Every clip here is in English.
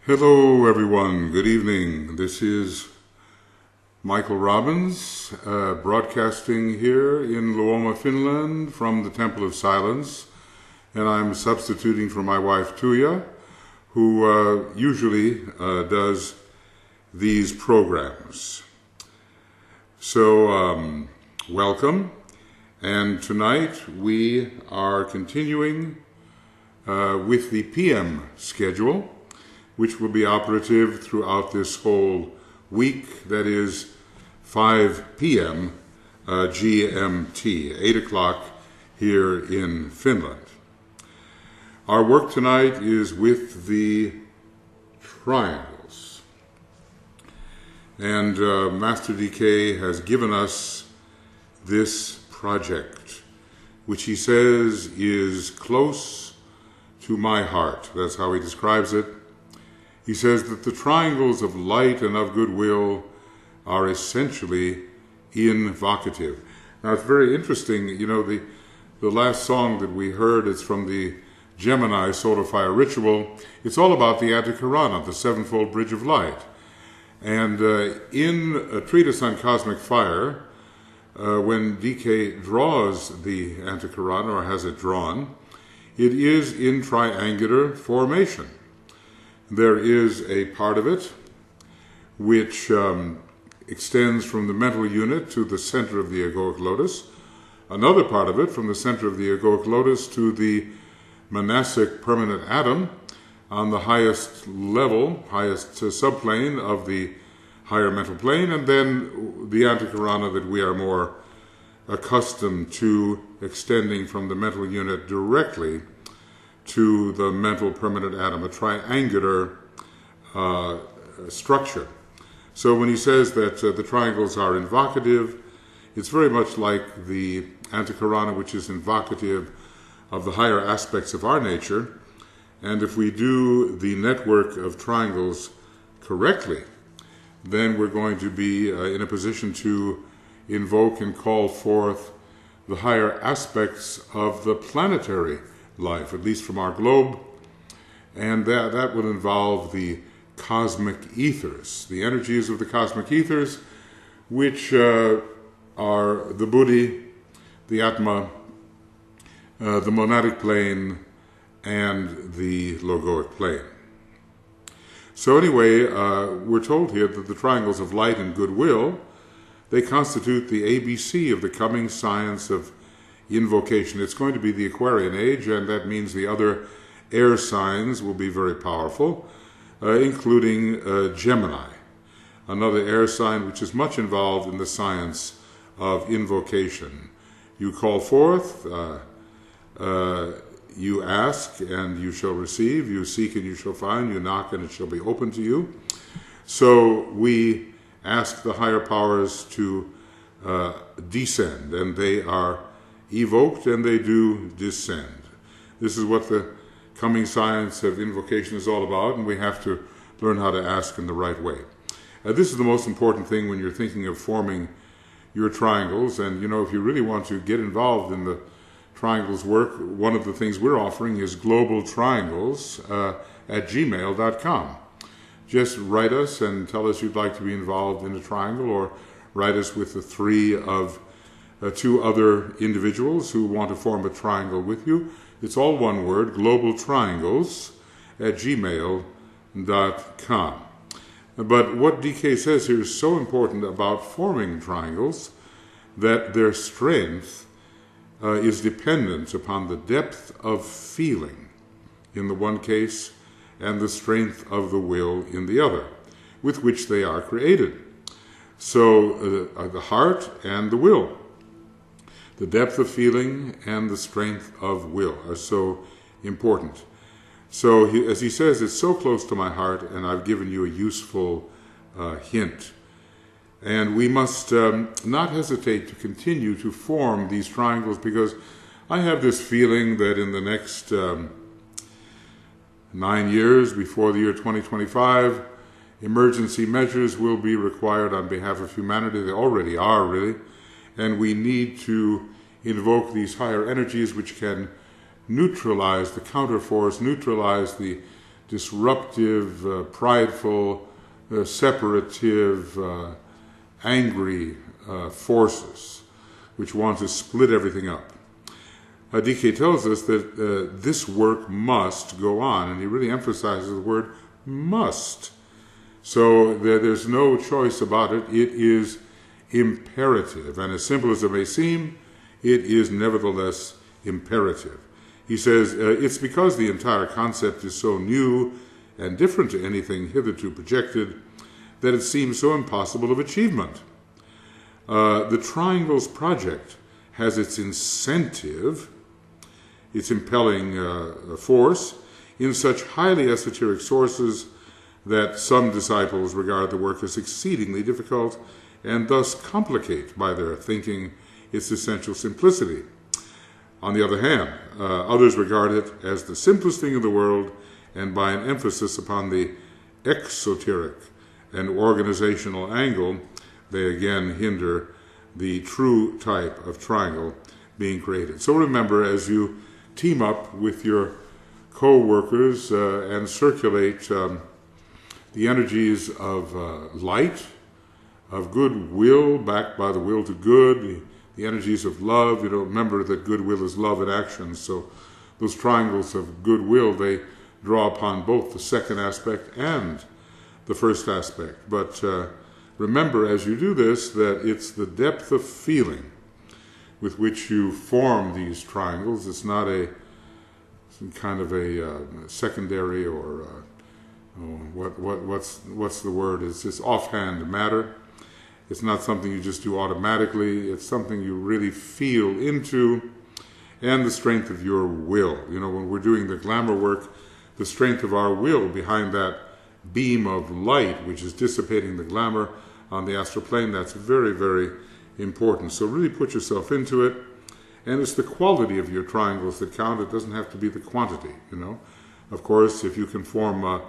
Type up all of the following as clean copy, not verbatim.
Hello everyone, good evening. This is Michael Robbins broadcasting here in Luoma, Finland from the Temple of Silence, and I'm substituting for my wife Tuija, who usually does these programs. So welcome, and tonight we are continuing with the PM schedule, which will be operative throughout this whole week. That is 5 p.m. GMT, 8 o'clock here in Finland. Our work tonight is with the triangles. And Master DK has given us this project, which he says is close to my heart. That's how he describes it. He says that the triangles of light and of goodwill are essentially invocative. Now it's very interesting, you know, the last song that we heard is from the Gemini Solar Fire Ritual. It's all about the Antakarana, the sevenfold bridge of light. And in a treatise on cosmic fire, when DK draws the Antakarana, or has it drawn, it is in triangular formation. There is a part of it which extends from the mental unit to the center of the egoic lotus, another part of it from the center of the egoic lotus to the monastic permanent atom on the highest level, highest subplane of the higher mental plane, and then the Antakarana that we are more accustomed to extending from the mental unit directly to the mental permanent atom, a triangular structure. So when he says that the triangles are invocative, it's very much like the Antakarana, which is invocative of the higher aspects of our nature. And if we do the network of triangles correctly, then we're going to be in a position to invoke and call forth the higher aspects of the planetary life, at least from our globe, and that would involve the cosmic ethers, the energies of the cosmic ethers, which are the buddhi, the atma, the monadic plane, and the logoic plane. So anyway, we're told here that the triangles of light and goodwill, they constitute the ABC of the coming science of invocation. It's going to be the Aquarian age, and that means the other air signs will be very powerful, including Gemini, another air sign which is much involved in the science of invocation. You call forth, you ask and you shall receive, you seek and you shall find, you knock and it shall be open to you. So we ask the higher powers to descend, and they are evoked and they do descend. This is what the coming science of invocation is all about, and we have to learn how to ask in the right way. This is the most important thing when you're thinking of forming your triangles, and you know, if you really want to get involved in the triangles work, one of the things we're offering is global triangles at gmail.com. Just write us and tell us you'd like to be involved in a triangle, or write us with the three of two other individuals who want to form a triangle with you. It's all one word, globaltriangles at gmail.com. But what DK says here is so important about forming triangles, that their strength is dependent upon the depth of feeling in the one case and the strength of the will in the other, with which they are created. So the heart and the will, the depth of feeling and the strength of will are so important. So as he says, it's so close to my heart, and I've given you a useful hint. And we must not hesitate to continue to form these triangles, because I have this feeling that in the next 9 years, before the year 2025, emergency measures will be required on behalf of humanity. They already are, really. And we need to invoke these higher energies which can neutralize the counterforce, neutralize the disruptive, prideful, separative, angry forces which want to split everything up. DK tells us that this work must go on, and he really emphasizes the word must. So there's no choice about it. It is imperative, and as simple as it may seem, it is nevertheless imperative. He says it's because the entire concept is so new and different to anything hitherto projected that it seems so impossible of achievement. The Triangles Project has its incentive, its impelling force, in such highly esoteric sources that some disciples regard the work as exceedingly difficult and thus complicate by their thinking its essential simplicity. On the other hand, others regard it as the simplest thing in the world, and by an emphasis upon the exoteric and organizational angle, they again hinder the true type of triangle being created. So remember, as you team up with your co-workers and circulate the energies of light, of goodwill, backed by the will to good, the energies of love. Remember that goodwill is love in action. So those triangles of goodwill, they draw upon both the second aspect and the first aspect. But remember, as you do this, that it's the depth of feeling with which you form these triangles. It's not some kind of a secondary or what's the word? It's just offhand matter. It's not something you just do automatically. It's something you really feel into, and the strength of your will. When we're doing the glamour work, the strength of our will behind that beam of light, which is dissipating the glamour on the astral plane, that's very, very important. So really put yourself into it, and it's the quality of your triangles that count. It doesn't have to be the quantity, Of course, if you can form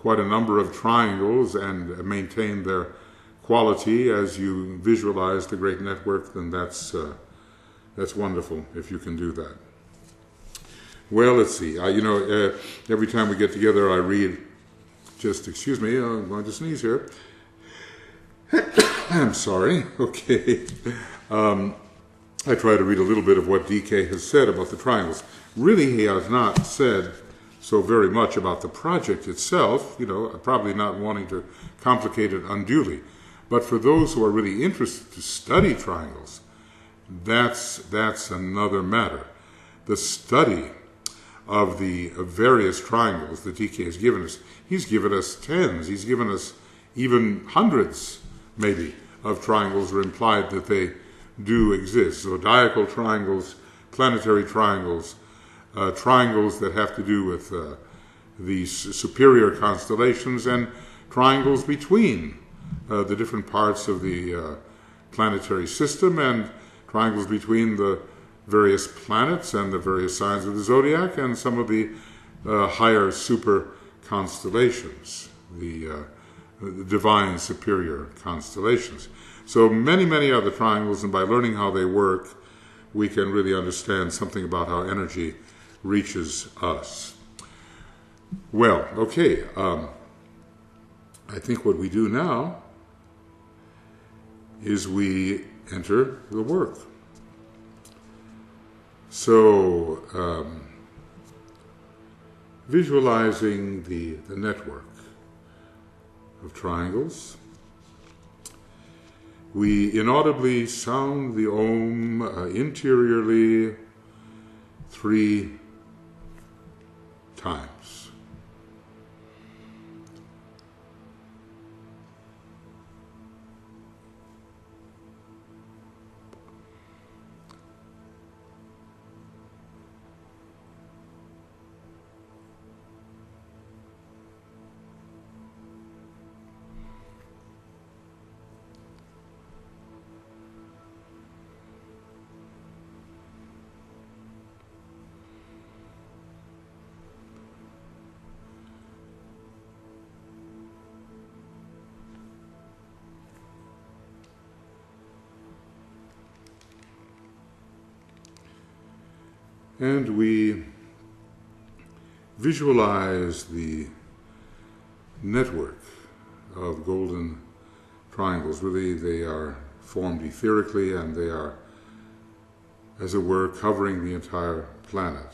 quite a number of triangles and maintain their quality as you visualize the great network, then that's wonderful if you can do that. Well, let's see. Every time we get together, I read. Just excuse me. I'm going to sneeze here. I'm sorry. Okay. I try to read a little bit of what DK has said about the triangles. Really, he has not said so very much about the project itself. Probably not wanting to complicate it unduly. But for those who are really interested to study triangles, that's another matter. The study of the various triangles that DK has given us, he's given us tens, he's given us even hundreds, maybe, of triangles are implied that they do exist. Zodiacal triangles, planetary triangles, triangles that have to do with these superior constellations, and triangles between the different parts of the planetary system, and triangles between the various planets and the various signs of the zodiac, and some of the higher super constellations, the divine superior constellations. So many, many other triangles, and by learning how they work, we can really understand something about how energy reaches us. Well, okay, I think what we do now is we enter the work. So, visualizing the network of triangles, we inaudibly sound the Om interiorly 3 times. And we visualize the network of golden triangles. Really, they are formed etherically, and they are, as it were, covering the entire planet.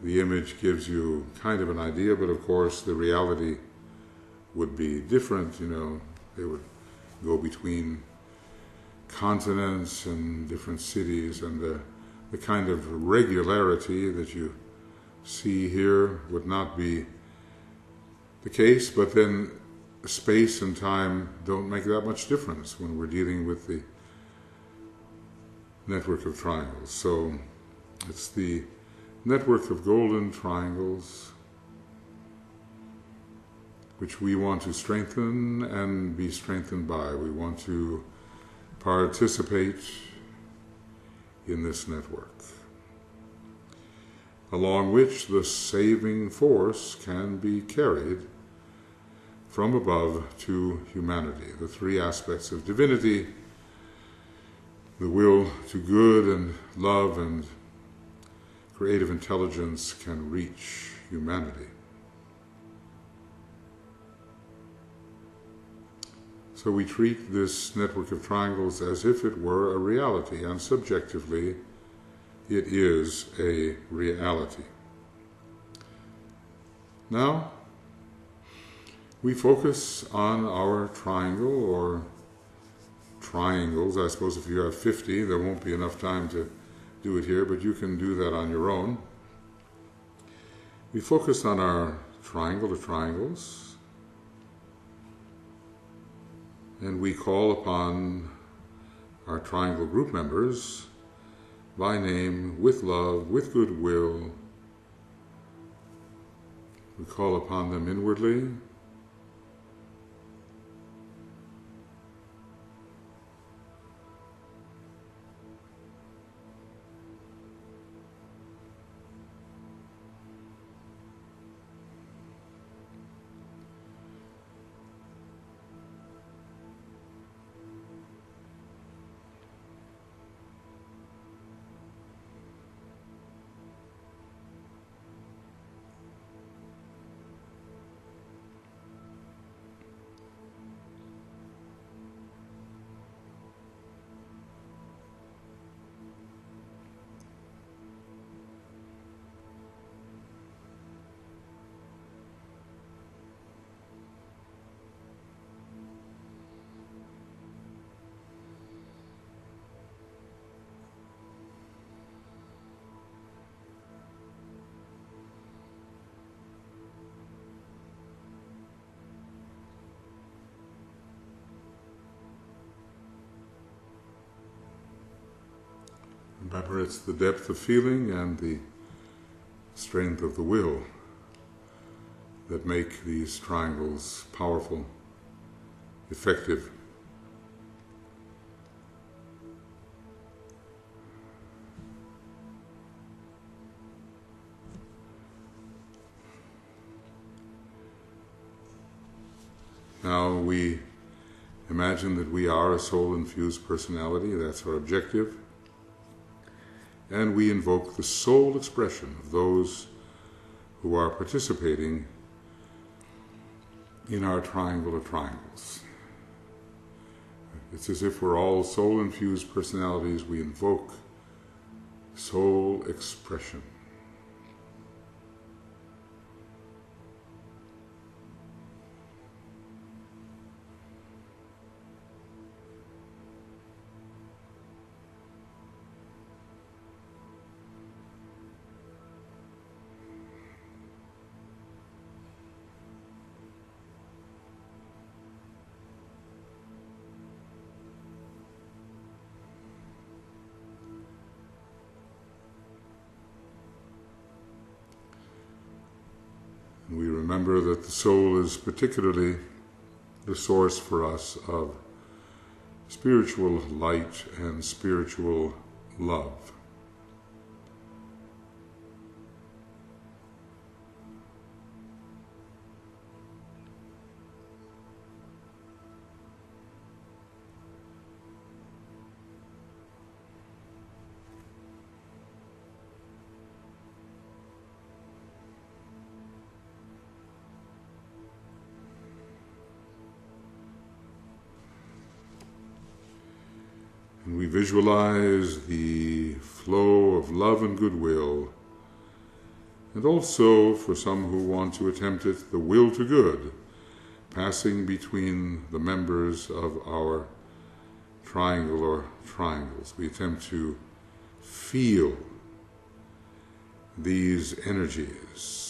The image gives you kind of an idea, but of course the reality would be different. They would go between continents and different cities, and the kind of regularity that you see here would not be the case, but then space and time don't make that much difference when we're dealing with the network of triangles. So it's the network of golden triangles which we want to strengthen and be strengthened by. We want to participate in this network, along which the saving force can be carried from above to humanity. The three aspects of divinity, the will to good and love and creative intelligence, can reach humanity. So we treat this network of triangles as if it were a reality, and subjectively it is a reality. Now, we focus on our triangle, or triangles. I suppose if you have 50, there won't be enough time to do it here, but you can do that on your own. We focus on our triangle of triangles, and we call upon our triangle group members by name, with love, with goodwill. We call upon them inwardly, Remember, it's the depth of feeling and the strength of the will that make these triangles powerful, effective. Now we imagine that we are a soul-infused personality. That's our objective. And we invoke the soul expression of those who are participating in our triangle of triangles. It's as if we're all soul-infused personalities. We invoke soul expression. We remember that the soul is particularly the source for us of spiritual light and spiritual love. And we visualize the flow of love and goodwill, and also, for some who want to attempt it, the will to good, passing between the members of our triangle or triangles. We attempt to feel these energies.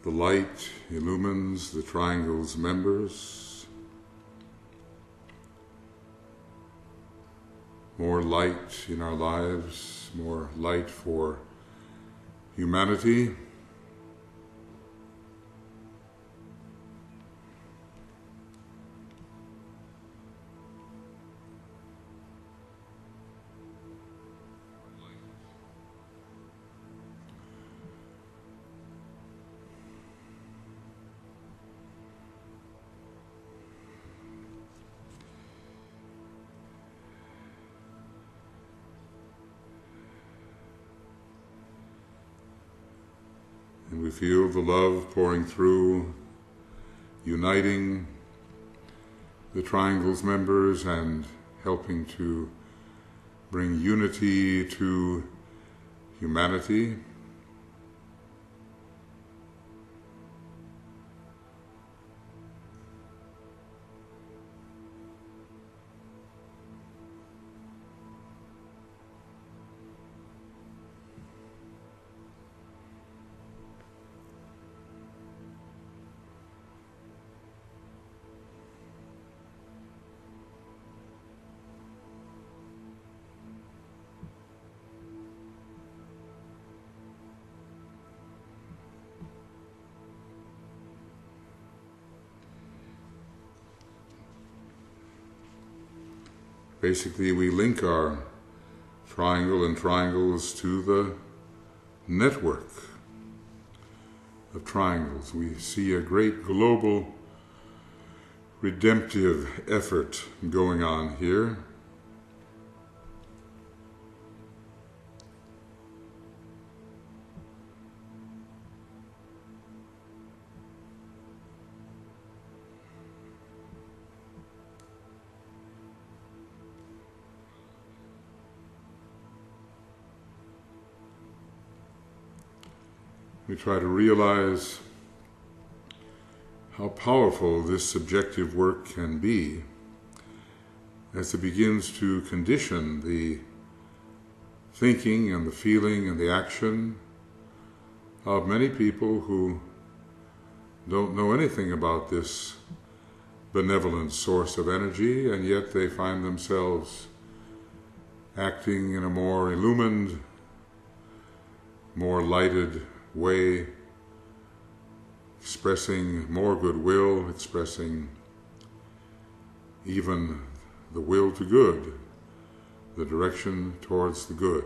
The light illumines the triangle's members. More light in our lives, more light for humanity. And we feel the love pouring through, uniting the triangle's members and helping to bring unity to humanity. Basically, we link our triangle and triangles to the network of triangles. We see a great global redemptive effort going on here. We try to realize how powerful this subjective work can be as it begins to condition the thinking and the feeling and the action of many people who don't know anything about this benevolent source of energy, and yet they find themselves acting in a more illumined, more lighted way, expressing more goodwill, expressing even the will to good, the direction towards the good.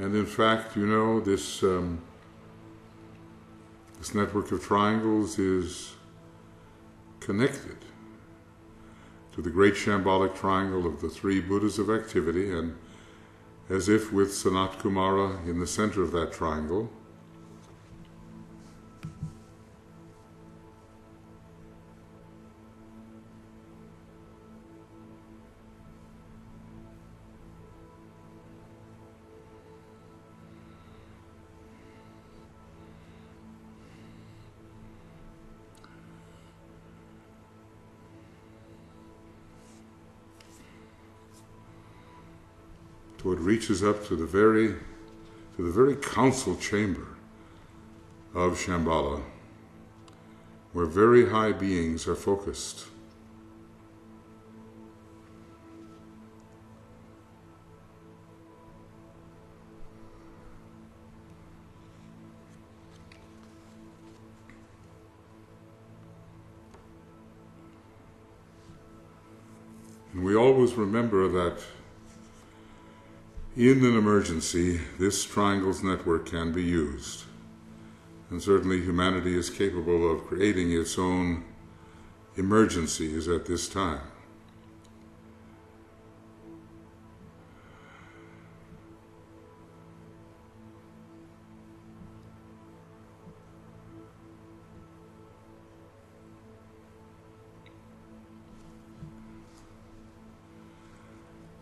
And in fact, you know, this network of triangles is connected to the great shambolic triangle of the three Buddhas of activity, and as if with Sanat Kumara in the center of that triangle, so it reaches up to the very council chamber of Shambhala, where very high beings are focused. And we always remember that in an emergency, this triangles network can be used. And certainly humanity is capable of creating its own emergencies at this time.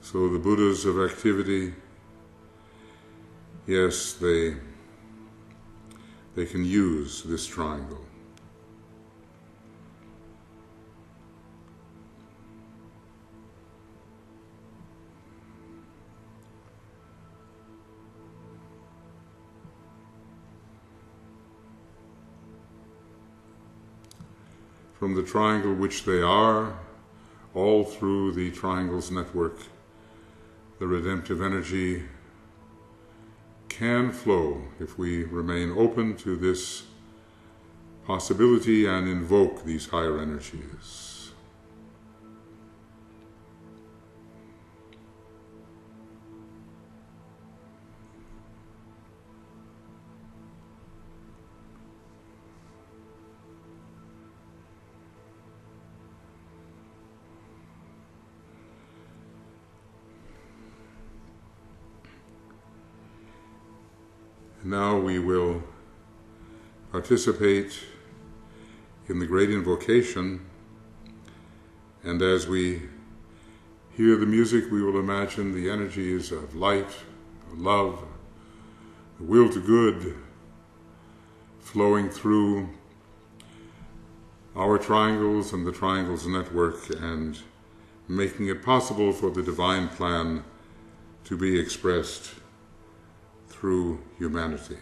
So the Buddhas of activity, yes, they can use this triangle. From the triangle which they are, all through the triangles network, the redemptive energy can flow if we remain open to this possibility and invoke these higher energies. Now we will participate in the great invocation, and as we hear the music, we will imagine the energies of light, of love, the will to good flowing through our triangles and the triangles network, and making it possible for the divine plan to be expressed through humanity.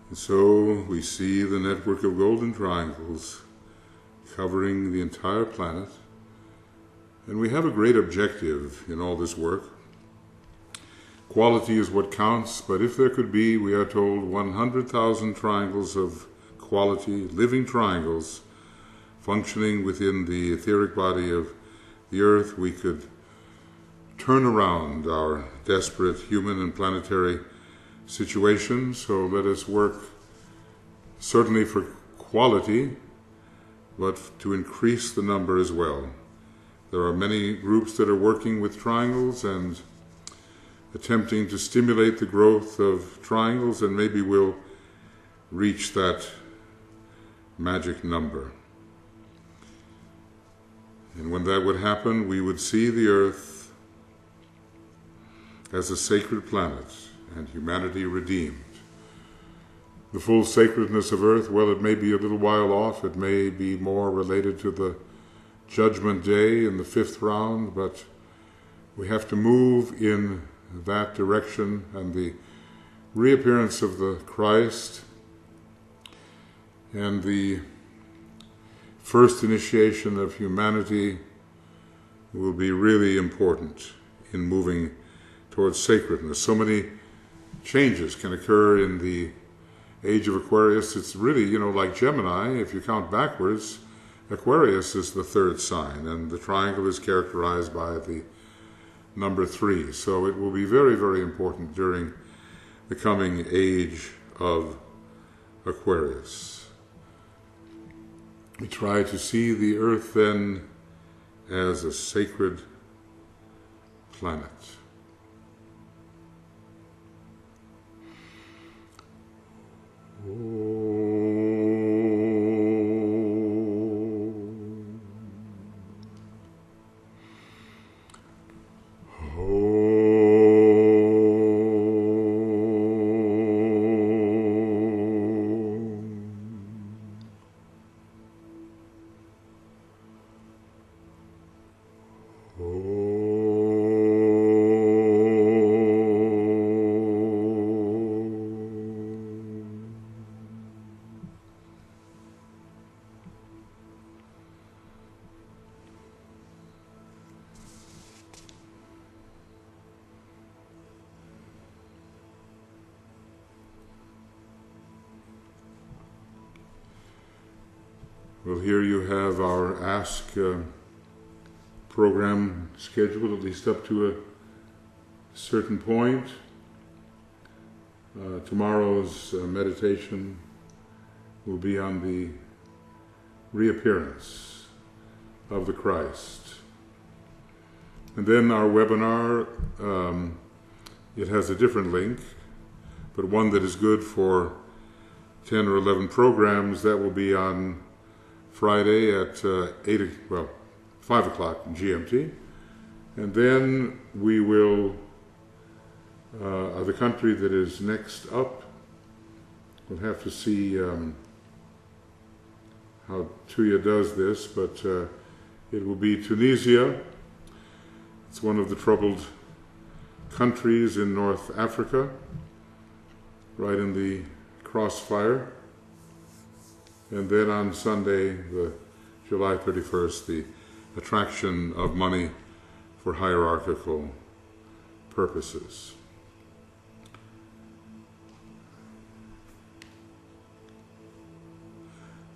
And so we see the network of golden triangles covering the entire planet. And we have a great objective in all this work. Quality is what counts, but if there could be, we are told, 100,000 triangles of quality, living triangles, functioning within the etheric body of the Earth, we could turn around our desperate human and planetary situation. So let us work certainly for quality, but to increase the number as well. There are many groups that are working with triangles and attempting to stimulate the growth of triangles, and maybe we'll reach that magic number. And when that would happen, we would see the Earth as a sacred planet and humanity redeemed. The full sacredness of Earth, well, it may be a little while off. It may be more related to the Judgment Day in the 5th round, but we have to move in that direction, and the reappearance of the Christ and the first initiation of humanity will be really important in moving towards sacredness. So many changes can occur in the age of Aquarius. It's really, like Gemini, if you count backwards, Aquarius is the 3rd sign, and the triangle is characterized by the number 3. So it will be very, very important during the coming age of Aquarius. We try to see the Earth then as a sacred planet. Well, here you have our Ask program scheduled, at least up to a certain point. Tomorrow's meditation will be on the reappearance of the Christ. And then our webinar, it has a different link, but one that is good for 10 or 11 programs. That will be on Friday at 5 o'clock GMT. And then we will, the country that is next up, we'll have to see how Tuya does this, but it will be Tunisia. It's one of the troubled countries in North Africa, right in the crossfire. And then on Sunday, the July 31st, the attraction of money for hierarchical purposes.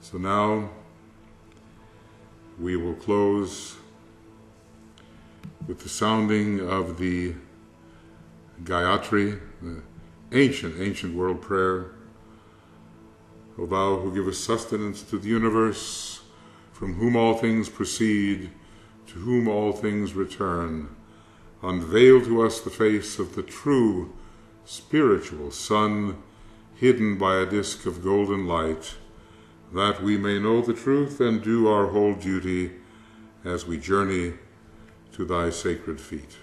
So now we will close with the sounding of the Gayatri, the ancient world prayer O thou who givest sustenance to the universe, from whom all things proceed, to whom all things return, unveil to us the face of the true spiritual sun, hidden by a disk of golden light, that we may know the truth and do our whole duty as we journey to thy sacred feet.